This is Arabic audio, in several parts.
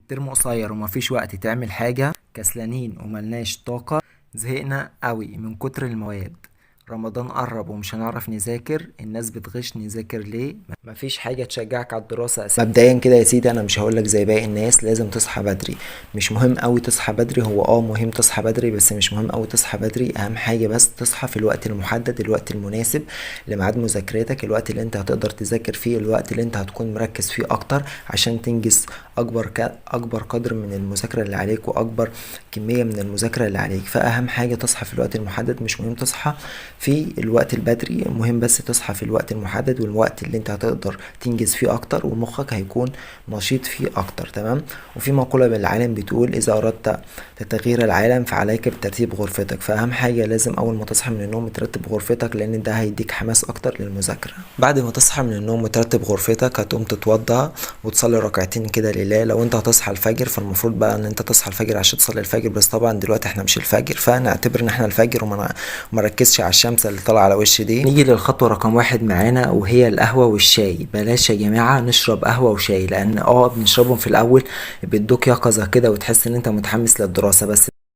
ترم قصير ومفيش وقت تعمل حاجة، كسلانين وملناش طاقة، زهقنا قوي من كتر المواد. رمضان قرب ومش هنعرف نذاكر، الناس بتغش، نذاكر ليه؟ مفيش حاجة تشجعك على الدراسة أساسا. مبدئيا كده يا سيدي، انا مش هقولك زي باقي الناس لازم تصحى بدري. مش مهم قوي تصحى بدري، هو مهم تصحى بدري، بس مش مهم قوي تصحى بدري. اهم حاجة بس تصحى في الوقت المحدد، الوقت المناسب لميعاد مذاكرتك، الوقت اللي انت هتقدر تذاكر فيه، الوقت اللي انت هتكون مركز فيه اكتر عشان تنجز اكبر قدر من المذاكرة اللي عليك واكبر كمية من المذاكرة اللي عليك. فاهم حاجة تصحى في الوقت المحدد، مش مهم تصحى في الوقت البدري، المهم بس تصحى في الوقت المحدد والوقت اللي انت هتقدر تنجز فيه اكتر ومخك هيكون نشيط فيه اكتر. تمام. وفي مقولة بالعالم بتقول اذا اردت تغيير العالم فعليك بترتيب غرفتك. فاهم حاجة لازم اول ما تصحى من النوم ترتب غرفتك، لان ده هيديك حماس اكتر للمذاكرة. بعد ما تصحى من النوم وترتب غرفتك هتقوم تتوضى وتصلي ركعتين كده لله. لو انت هتصحى الفجر فالمفروض بقى ان انت تصحى الفجر عشان تصلي الفجر، بس طبعا دلوقتي احنا مش الفجر، فنعتبر ان احنا الفجر وما ركزش على الشمس اللي طالعه على وش دي. نيجي للخطوه رقم واحد معانا، وهي القهوه والشاي. بلاش يا جماعه نشرب قهوه وشاي، لان بنشربهم في الاول بيدوك يقظه كده وتحس ان انت متحمس للدراسه،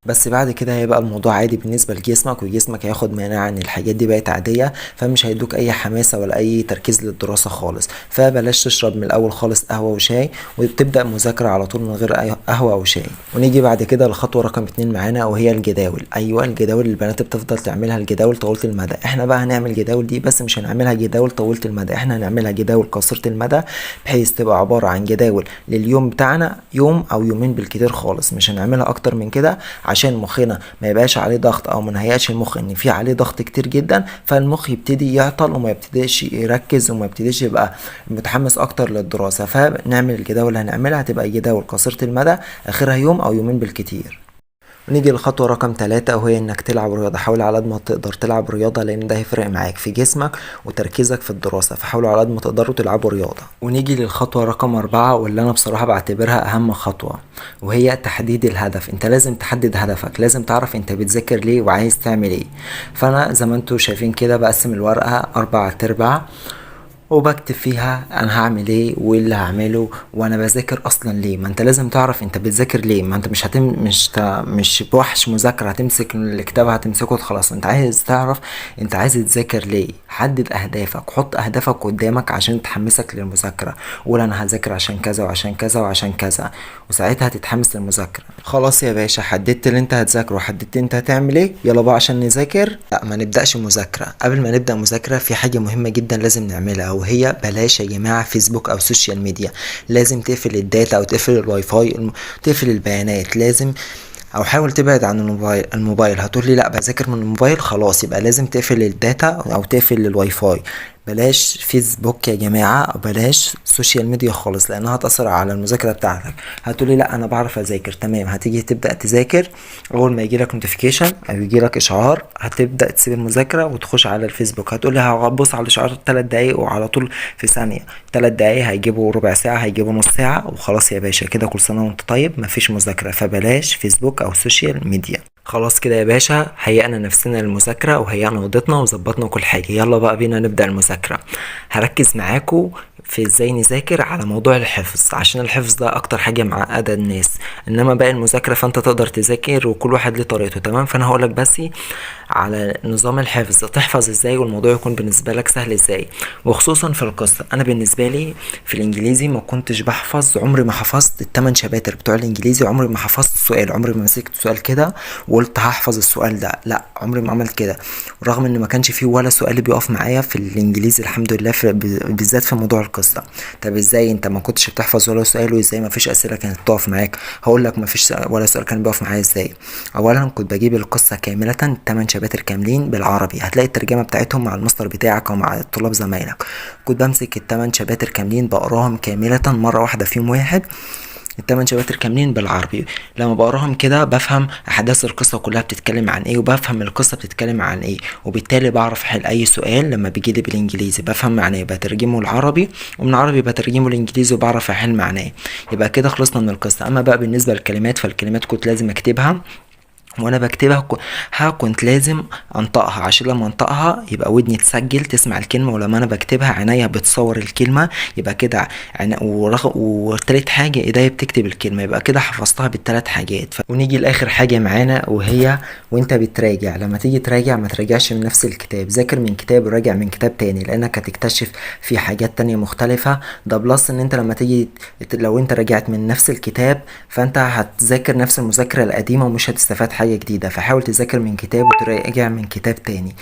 بس بعد كده هيبقى الموضوع عادي بالنسبة لجسمك، وجسمك هياخد مناعة ان الحاجات دي بقت عادية، فمش هيدوك اي حماسة ولا اي تركيز للدراسة خالص. فبلاش تشرب من الاول خالص قهوة وشاي وتبدأ مذاكرة على طول من غير اي قهوة او شاي. ونيجي بعد كده للخطوة رقم 2 معانا، وهي الجداول. ايوه، الجداول اللي البنات بتفضل تعملها، الجداول طويلة المدى. احنا بقى هنعمل جداول دي، بس مش هنعملها جداول طويلة المدى، احنا هنعملها جداول قصيرة المدى، بحيث تبقى عبارة عن جداول لليوم بتاعنا، يوم او يومين بالكتير خالص. مش هنعملها اكتر من كده عشان مخنا ما يبقاش عليه ضغط، او ما نهيئش المخ ان في عليه ضغط كتير جدا، فالمخ يبتدي يعطل وما يبتديش يركز وما يبتديش يبقى متحمس اكتر للدراسه. فنعمل الجداول اللي هنعملها هتبقى جداول قصيره المدى، اخرها يوم او يومين بالكتير. ونيجي للخطوة رقم 3، وهي انك تلعب رياضة. حاول على قد ما تقدر تلعب رياضة، لان ده هيفرق معاك في جسمك وتركيزك في الدراسة، فحاولوا على قد ما تقدروا تلعبوا رياضة. ونيجي للخطوة رقم 4، واللي انا بصراحة بعتبرها اهم خطوة، وهي تحديد الهدف. انت لازم تحدد هدفك، لازم تعرف انت بتذاكر ليه وعايز تعمل ايه. فانا زي ما انتوا شايفين كده بقسم الورقة 4 وبكتب فيها انا هعمل ايه وايه اللي هعمله وانا بذاكر اصلا ليه. ما انت لازم تعرف انت بتذاكر ليه. ما انت مش بوحش مذاكره هتمسك الكتاب هتمسكه خلاص. انت عايز تعرف انت عايز تذاكر ليه. حدد اهدافك، حط اهدافك قدامك عشان تحمسك للمذاكره. قول انا هذاكر عشان كذا وعشان كذا وعشان كذا، وساعتها هتتحمس للمذاكره. خلاص يا باشا، حددت اللي انت هتذاكره وحددت انت هتعمل ايه، يلا بقى عشان نذاكر. لا، ما نبداش مذاكره. قبل ما نبدا مذاكره في حاجه مهمه جدا لازم نعملها، وهي بلاش يا جماعه فيسبوك او سوشيال ميديا. لازم تقفل الداتا او تقفل الواي فاي، تقفل البيانات. لازم او حاول تبعد عن الموبايل. هتقولي لا بذاكر من الموبايل، خلاص يبقى لازم تقفل الداتا او تقفل الواي فاي. بلاش فيسبوك يا جماعة، بلاش سوشيال ميديا خالص، لانها هتأثر على المذاكرة بتاعتك. هتقولي لا انا بعرف اذاكر، تمام. هتيجي تبدأ تذاكر، اول ما يجيلك نوتيفيكيشن او يجيلك اشعار هتبدأ تسيب المذاكرة وتخش على الفيسبوك. هتقولي هبص على الاشعار 3 دقايق، وعلى طول في ثانية 3 دقايق هيجيبوا ربع ساعة، هيجيبوا نص ساعة، وخلاص يا باشا كده كل سنة وانت طيب، مفيش مذاكرة. فبلاش فيسبوك او سوشيال ميديا. خلاص كده يا باشا، هيئنا نفسنا للمذاكرة وهيئنا اوضتنا وظبطنا كل حاجة. يلا بقى بينا نبدأ المذاكرة. هركز معاكم في ازاي نذاكر على موضوع الحفظ، عشان الحفظ ده اكتر حاجة معقدة الناس، انما باقي المذاكرة فانت تقدر تذاكر وكل واحد ليه طريقته. تمام. فانا هقولك بس على نظام الحفظ، تحفظ ازاي والموضوع يكون بالنسبة لك سهل ازاي، وخصوصا في القصة. انا بالنسبة لي في الانجليزي ما كنتش بحفظ، عمري ما حفظت ال8 شباتر بتوع الانجليزي، عمري ما حفظت سؤال، عمري ما مسكت سؤال كده وقلت هحفظ السؤال ده، لا عمري ما عملت كده. رغم ان ما كانش فيه ولا سؤال بيقف معايا في الانجليزي الحمد لله، بالذات في موضوع القصة. طب ازاي انت ما كنتش بتحفظ ولا سؤال، وازاي ما فيش اسئلة كانت بتقف معاك؟ هقول لك ما فيش ولا سؤال كان بيقف معايا ازاي. اولا كنت بجيب القصة كاملة 8 شباتر كاملين بالعربي، هتلاقي الترجمة بتاعتهم مع المصدر بتاعك او مع الطلاب زمايلك. كنت بمسك ال8 شباتر كاملين بقراهم كاملة مرة واحدة في يوم واحد، ال8 شباتر كاملين بالعربي. لما بقراهم كده بفهم احداث القصه كلها بتتكلم عن ايه، وبفهم القصه بتتكلم عن ايه، وبالتالي بعرف احل اي سؤال لما بيجيلي بالانجليزي بفهم معناه، بترجمه العربي، ومن عربي بترجمه الانجليزي وبعرف احل معناه. يبقى كده خلصنا من القصه. اما بقى بالنسبه للكلمات، فالكلمات كنت لازم اكتبها وانا بكتبها كنت لازم انطقها، عشان لما انطقها يبقى ودني تسجل تسمع الكلمة، ولما انا بكتبها عينيا بتصور الكلمة، يبقى كده وتالت حاجة ايديا بتكتب الكلمة، يبقى كده حفظتها بالتلات حاجات. ونيجي لاخر حاجة معانا، وهي وانت بتراجع، لما تيجي تراجع ما تراجعش من نفس الكتاب، ذاكر من كتاب وراجع من كتاب تاني، لانك هتكتشف في حاجات تانية مختلفة. ده بلس ان انت لما تيجي لو انت رجعت من نفس الكتاب فانت هتذاكر نفس المذاكرة القديمة ومش هتستفاد حاجة جديدة، فحاول تذاكر من كتاب وتراجع من كتاب تاني.